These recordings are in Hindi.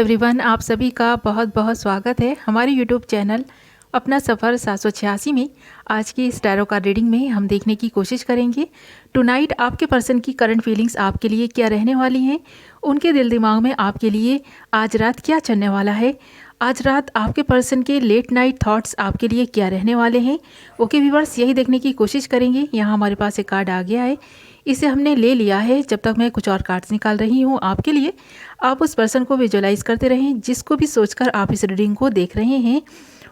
एवरीवन, आप सभी का बहुत बहुत स्वागत है हमारे यूट्यूब चैनल अपना सफ़र 786 में। आज की इस टैरो कार्ड रीडिंग में हम देखने की कोशिश करेंगे टुनाइट आपके पर्सन की करंट फीलिंग्स आपके लिए क्या रहने वाली हैं, उनके दिल दिमाग में आपके लिए आज रात क्या चलने वाला है, आज रात आपके पर्सन के लेट नाइट थॉट्स आपके लिए क्या रहने वाले हैं। ओके व्यूअर्स, यही देखने की कोशिश करेंगे। यहाँ हमारे पास एक कार्ड आ गया है, इसे हमने ले लिया है। जब तक मैं कुछ और कार्ड्स निकाल रही हूँ आपके लिए, आप उस पर्सन को विजुअलाइज करते रहें जिसको भी सोचकर आप इस रीडिंग को देख रहे हैं।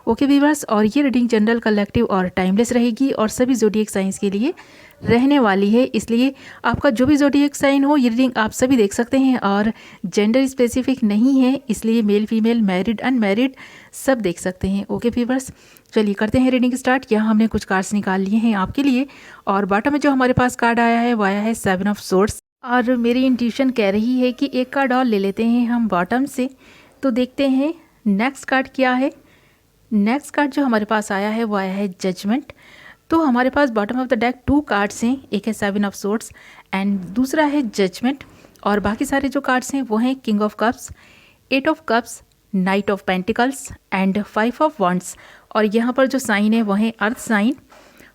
ओके व्यूअर्स, और ये रीडिंग जनरल, कलेक्टिव और टाइमलेस रहेगी और सभी ज़ोडिएक साइंस के लिए रहने वाली है। इसलिए आपका जो भी ज़ोडिएक साइन हो, ये रीडिंग आप सभी देख सकते हैं और जेंडर स्पेसिफिक नहीं है, इसलिए मेल फीमेल मैरिड अनमैरिड सब देख सकते हैं। ओके व्यूअर्स, चलिए करते हैं रीडिंग स्टार्ट। यहाँ हमने कुछ कार्ड्स निकाल लिए हैं आपके लिए और बॉटम में जो हमारे पास कार्ड आया है वो आया है 7 ऑफ सोर्ड्स। और मेरी इंट्यूशन कह रही है कि एक कार्ड और ले लेते हैं हम बॉटम से। तो देखते हैं नेक्स्ट कार्ड क्या है। नेक्स्ट कार्ड जो हमारे पास आया है वो आया है जजमेंट। तो हमारे पास bottom of the deck 2 cards हैं, एक है 7 ऑफ सोर्ड्स एंड दूसरा है जजमेंट। और बाकी सारे जो कार्ड्स हैं वो हैं king of cups, 8 of cups, night of pentacles and 5 of wands. और यहाँ पर जो साइन है वो है अर्थ साइन,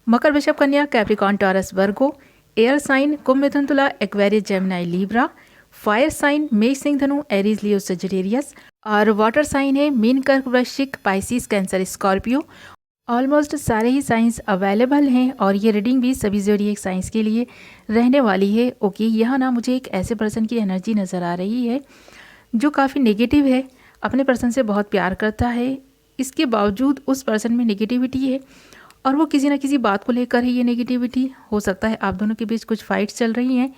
मकर, वृषभ, कन्या, Capricorn, Taurus, Virgo. Air sign कुंभ, मिथुन, तुला, Aquarius, Gemini, Libra. Fire sign मेष, सिंह, धनु, एरीज, लियो, सजिटेरियस। और वाटर साइन है मीन, कर्क, वृश्चिक, पाइसिस, कैंसर, स्कॉर्पियो। ऑलमोस्ट सारे ही साइंस अवेलेबल हैं और ये रीडिंग भी सभी ज़ोडिएक साइंस के लिए रहने वाली है। ओके, यहाँ ना मुझे एक ऐसे पर्सन की एनर्जी नज़र आ रही है जो काफ़ी नेगेटिव है, अपने पर्सन से बहुत प्यार करता है, इसके बावजूद उस पर्सन में नेगेटिविटी है और वो किसी न किसी बात को लेकर ही ये नेगेटिविटी। हो सकता है आप दोनों के बीच कुछ फाइट्स चल रही हैं,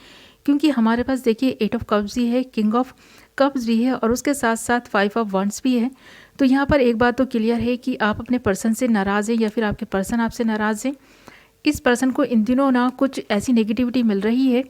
क्योंकि हमारे पास देखिए 8 ऑफ कप्स भी है, किंग ऑफ कप्स भी है और उसके साथ साथ 5 ऑफ वॉन्ड्स भी है। तो यहाँ पर एक बात तो क्लियर है कि आप अपने पर्सन से नाराज़ हैं या फिर आपके पर्सन आपसे नाराज़ हैं। इस पर्सन को इन दिनों ना कुछ ऐसी नेगेटिविटी मिल रही है,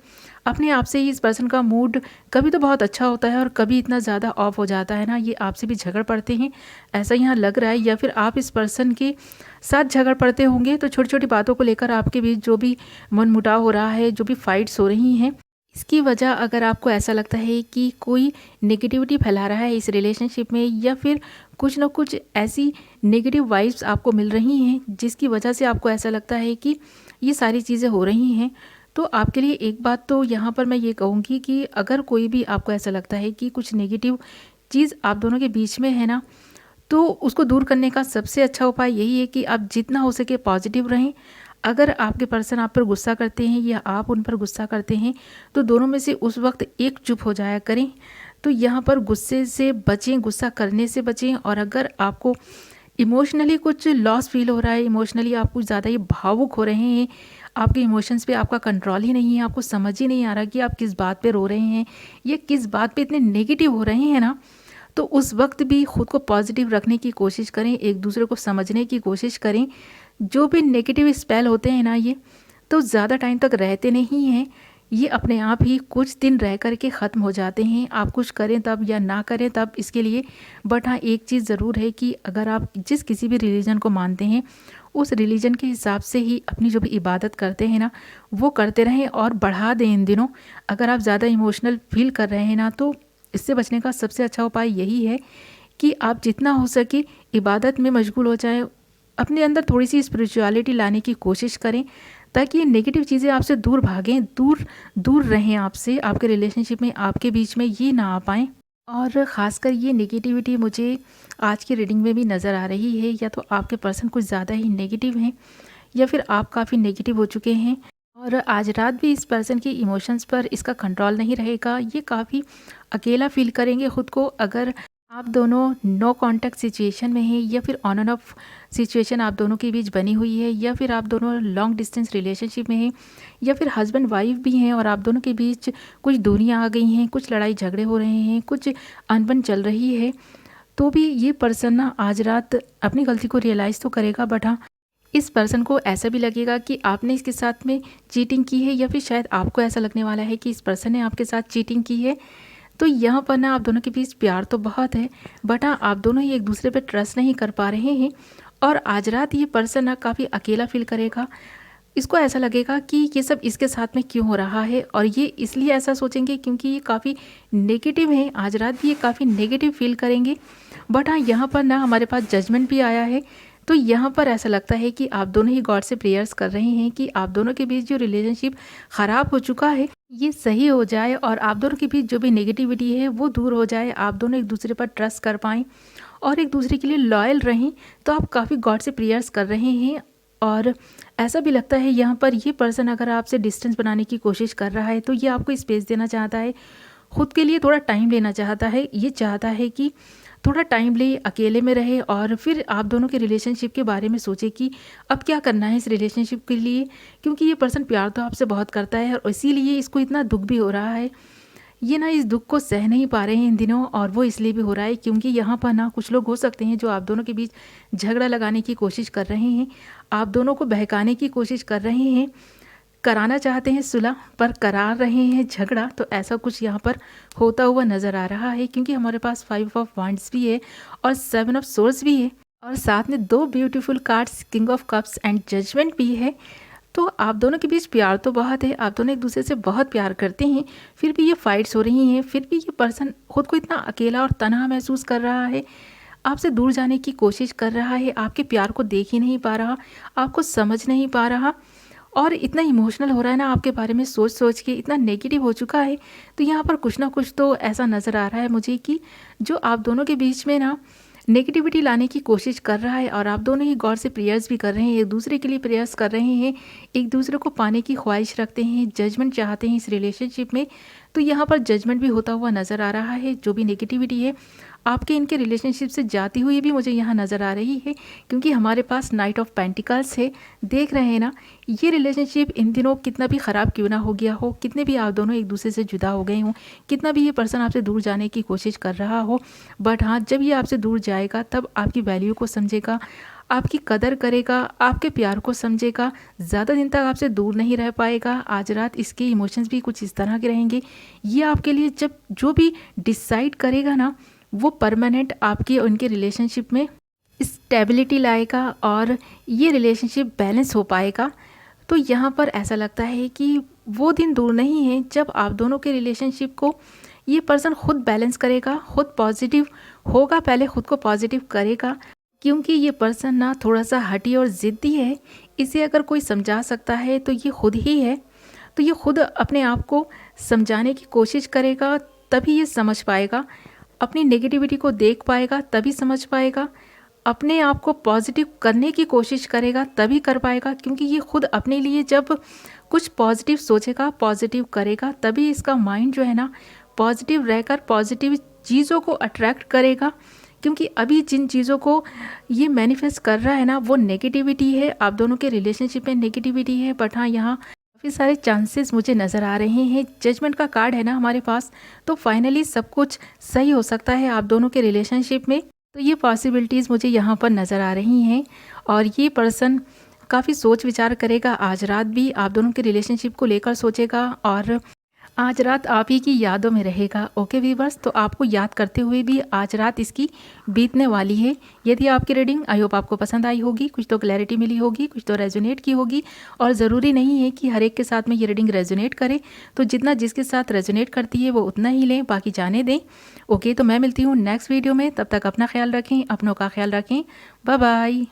अपने आप से ही इस पर्सन का मूड कभी तो बहुत अच्छा होता है और कभी इतना ज़्यादा ऑफ हो जाता है ना, ये आपसे भी झगड़ पड़ते हैं ऐसा यहाँ लग रहा है, या फिर आप इस पर्सन के साथ झगड़ पड़ते होंगे। तो छोटी छोटी बातों को लेकर आपके बीच जो भी मनमुटाव हो रहा है, जो भी फाइट्स हो रही हैं, इसकी वजह अगर आपको ऐसा लगता है कि कोई नेगेटिविटी फैला रहा है इस रिलेशनशिप में, या फिर कुछ ना कुछ ऐसी नेगेटिव वाइब्स आपको मिल रही हैं जिसकी वजह से आपको ऐसा लगता है कि ये सारी चीज़ें हो रही हैं, तो आपके लिए एक बात तो यहाँ पर मैं ये कहूँगी कि अगर कोई भी आपको ऐसा लगता है कि कुछ नेगेटिव चीज़ आप दोनों के बीच में है ना, तो उसको दूर करने का सबसे अच्छा उपाय यही है कि आप जितना हो सके पॉजिटिव रहें। अगर आपके पर्सन आप पर गुस्सा करते हैं या आप उन पर गुस्सा करते हैं, तो दोनों में से उस वक्त एक चुप हो जाया करें। तो यहाँ पर गुस्से से बचें, गुस्सा करने से बचें। और अगर आपको इमोशनली कुछ लॉस फील हो रहा है, इमोशनली आप कुछ ज़्यादा ही भावुक हो रहे हैं, आपके इमोशंस पे आपका कंट्रोल ही नहीं है, आपको समझ ही नहीं आ रहा कि आप किस बात पे रो रहे हैं या किस बात पे इतने नेगेटिव हो रहे हैं ना, तो उस वक्त भी खुद को पॉजिटिव रखने की कोशिश करें, एक दूसरे को समझने की कोशिश करें। जो भी नेगेटिव स्पेल होते हैं ना, ये तो ज़्यादा टाइम तक रहते नहीं हैं, ये अपने आप ही कुछ दिन रह कर के ख़त्म हो जाते हैं, आप कुछ करें तब या ना करें तब इसके लिए। बट हाँ, एक चीज़ ज़रूर है कि अगर आप जिस किसी भी रिलीजन को मानते हैं, उस रिलीजन के हिसाब से ही अपनी जो भी इबादत करते हैं ना, वो करते रहें और बढ़ा दें इन दिनों। अगर आप ज़्यादा इमोशनल फील कर रहे हैं ना, तो इससे बचने का सबसे अच्छा उपाय यही है कि आप जितना हो सके इबादत में मशगूल हो जाएं, अपने अंदर थोड़ी सी स्पिरिचुअलिटी लाने की कोशिश करें, ताकि ये नेगेटिव चीज़ें आपसे दूर भागें, दूर दूर रहें आपसे, आपके रिलेशनशिप में, आपके बीच में ये ना आ पाएँ। और ख़ासकर ये नेगेटिविटी मुझे आज की रीडिंग में भी नज़र आ रही है, या तो आपके पर्सन कुछ ज़्यादा ही नेगेटिव हैं या फिर आप काफ़ी नेगेटिव हो चुके हैं और आज रात भी इस पर्सन के इमोशंस पर इसका कंट्रोल नहीं रहेगा। ये काफ़ी अकेला फील करेंगे ख़ुद को। अगर आप दोनों नो कांटेक्ट सिचुएशन में हैं या फिर ऑन एंड ऑफ सिचुएशन आप दोनों के बीच बनी हुई है, या फिर आप दोनों लॉन्ग डिस्टेंस रिलेशनशिप में हैं, या फिर हस्बैंड वाइफ भी हैं और आप दोनों के बीच कुछ दूरियां आ गई हैं, कुछ लड़ाई झगड़े हो रहे हैं, कुछ अनबन चल रही है, तो भी ये पर्सन ना आज रात अपनी गलती को रियलाइज़ तो करेगा। बट हाँ, इस पर्सन को ऐसा भी लगेगा कि आपने इसके साथ में चीटिंग की है, या फिर शायद आपको ऐसा लगने वाला है कि इस पर्सन ने आपके साथ चीटिंग की है। तो यहाँ पर ना आप दोनों के बीच प्यार तो बहुत है, बट हाँ, आप दोनों ही एक दूसरे पे ट्रस्ट नहीं कर पा रहे हैं और आज रात ये पर्सन ना काफ़ी अकेला फील करेगा। इसको ऐसा लगेगा कि ये सब इसके साथ में क्यों हो रहा है, और ये इसलिए ऐसा सोचेंगे क्योंकि ये काफ़ी नेगेटिव है। आज रात भी ये काफ़ी नेगेटिव फील करेंगे। बट हाँ, यहाँ पर ना हमारे पास जजमेंट भी आया है, तो यहाँ पर ऐसा लगता है कि आप दोनों ही गॉड से प्रेयर्स कर रहे हैं कि आप दोनों के बीच जो रिलेशनशिप ख़राब हो चुका है ये सही हो जाए, और आप दोनों के बीच जो भी नेगेटिविटी है वो दूर हो जाए, आप दोनों एक दूसरे पर ट्रस्ट कर पाएँ और एक दूसरे के लिए लॉयल रहें। तो आप काफ़ी गॉड से प्रेयर्स कर रहे हैं, और ऐसा भी लगता है यहाँ पर ये पर्सन अगर आपसे डिस्टेंस बनाने की कोशिश कर रहा है तो ये आपको स्पेस देना चाहता है, खुद के लिए थोड़ा टाइम लेना चाहता है। ये चाहता है कि थोड़ा टाइम ले, अकेले में रहे, और फिर आप दोनों के रिलेशनशिप के बारे में सोचे कि अब क्या करना है इस रिलेशनशिप के लिए, क्योंकि ये पर्सन प्यार तो आपसे बहुत करता है और इसीलिए इसको इतना दुख भी हो रहा है। ये ना इस दुख को सह नहीं पा रहे हैं इन दिनों, और वो इसलिए भी हो रहा है क्योंकि यहाँ पर ना कुछ लोग हो सकते हैं जो आप दोनों के बीच झगड़ा लगाने की कोशिश कर रहे हैं, आप दोनों को बहकाने की कोशिश कर रहे हैं, कराना चाहते हैं सुलह पर करा रहे हैं झगड़ा। तो ऐसा कुछ यहाँ पर होता हुआ नज़र आ रहा है, क्योंकि हमारे पास 5 ऑफ वांड्स भी है और 7 ऑफ सोर्स भी है, और साथ में 2 beautiful cards King of Cups and Judgement भी है। तो आप दोनों के बीच प्यार तो बहुत है, आप दोनों एक दूसरे से बहुत प्यार करते हैं, फिर भी ये फाइट्स हो रही हैं, फिर भी ये पर्सन खुद को इतना अकेला और तन्हा महसूस कर रहा है, आपसे दूर जाने की कोशिश कर रहा है, आपके प्यार को देख ही नहीं पा रहा, आपको समझ नहीं पा रहा, और इतना इमोशनल हो रहा है ना आपके बारे में सोच सोच के, इतना नेगेटिव हो चुका है। तो यहाँ पर कुछ ना कुछ तो ऐसा नज़र आ रहा है मुझे कि जो आप दोनों के बीच में ना नेगेटिविटी लाने की कोशिश कर रहा है, और आप दोनों ही गॉड से प्रेयर्स भी कर रहे हैं, एक दूसरे के लिए प्रेयर्स कर रहे हैं, एक दूसरे को पाने की ख्वाहिश रखते हैं, जजमेंट चाहते हैं इस रिलेशनशिप में। तो यहाँ पर जजमेंट भी होता हुआ नज़र आ रहा है। जो भी नेगेटिविटी है आपके इनके रिलेशनशिप से जाती हुई भी मुझे यहाँ नज़र आ रही है, क्योंकि हमारे पास नाइट ऑफ पेंटिकल्स है। देख रहे हैं ना, ये रिलेशनशिप इन दिनों कितना भी ख़राब क्यों ना हो गया हो, कितने भी आप दोनों एक दूसरे से जुदा हो गए हों, कितना भी ये पर्सन आपसे दूर जाने की कोशिश कर रहा हो, बट हाँ, जब ये आपसे दूर जाएगा तब आपकी वैल्यू को समझेगा, आपकी कदर करेगा, आपके प्यार को समझेगा, ज़्यादा दिन तक आपसे दूर नहीं रह पाएगा। आज रात इसके इमोशंस भी कुछ इस तरह के रहेंगे। ये आपके लिए जब जो भी डिसाइड करेगा ना, वो परमानेंट आपके उनके रिलेशनशिप में स्टेबिलिटी लाएगा, और ये रिलेशनशिप बैलेंस हो पाएगा। तो यहाँ पर ऐसा लगता है कि वो दिन दूर नहीं है जब आप दोनों के रिलेशनशिप को ये पर्सन खुद बैलेंस करेगा, खुद पॉजिटिव होगा, पहले खुद को पॉजिटिव करेगा, क्योंकि ये पर्सन ना थोड़ा सा हठी और ज़िद्दी है। इसे अगर कोई समझा सकता है तो ये खुद ही है। तो ये खुद अपने आप को समझाने की कोशिश करेगा, तभी ये समझ पाएगा, अपनी नेगेटिविटी को देख पाएगा तभी समझ पाएगा, अपने आप को पॉजिटिव करने की कोशिश करेगा तभी कर पाएगा, क्योंकि ये खुद अपने लिए जब कुछ पॉजिटिव सोचेगा, पॉजिटिव करेगा, तभी इसका माइंड जो है ना पॉजिटिव रहकर पॉजिटिव चीज़ों को अट्रैक्ट करेगा। क्योंकि अभी जिन चीज़ों को ये मैनिफेस्ट कर रहा है ना, वो नेगेटिविटी है, आप दोनों के रिलेशनशिप में नेगेटिविटी है। बट हाँ, यहाँ काफ़ी सारे चांसेस मुझे नज़र आ रहे हैं। जजमेंट का कार्ड है ना हमारे पास, तो फाइनली सब कुछ सही हो सकता है आप दोनों के रिलेशनशिप में। तो ये पॉसिबिलिटीज़ मुझे यहाँ पर नज़र आ रही हैं, और ये पर्सन काफ़ी सोच विचार करेगा, आज रात भी आप दोनों के रिलेशनशिप को लेकर सोचेगा, और आज रात आप ही की यादों में रहेगा। ओके व्यूवर्स, तो आपको याद करते हुए भी आज रात इसकी बीतने वाली है। यदि आपकी रीडिंग आई होप आपको पसंद आई होगी, कुछ तो क्लैरिटी मिली होगी, कुछ तो रेजोनेट की होगी, और ज़रूरी नहीं है कि हर एक के साथ में ये रीडिंग रेजोनेट करे, तो जितना जिसके साथ रेजोनेट करती है वो उतना ही लें, बाकी जाने दें। ओके, तो मैं मिलती हूँ नेक्स्ट वीडियो में, तब तक अपना ख्याल रखें, अपनों का ख्याल रखें। Bye bye.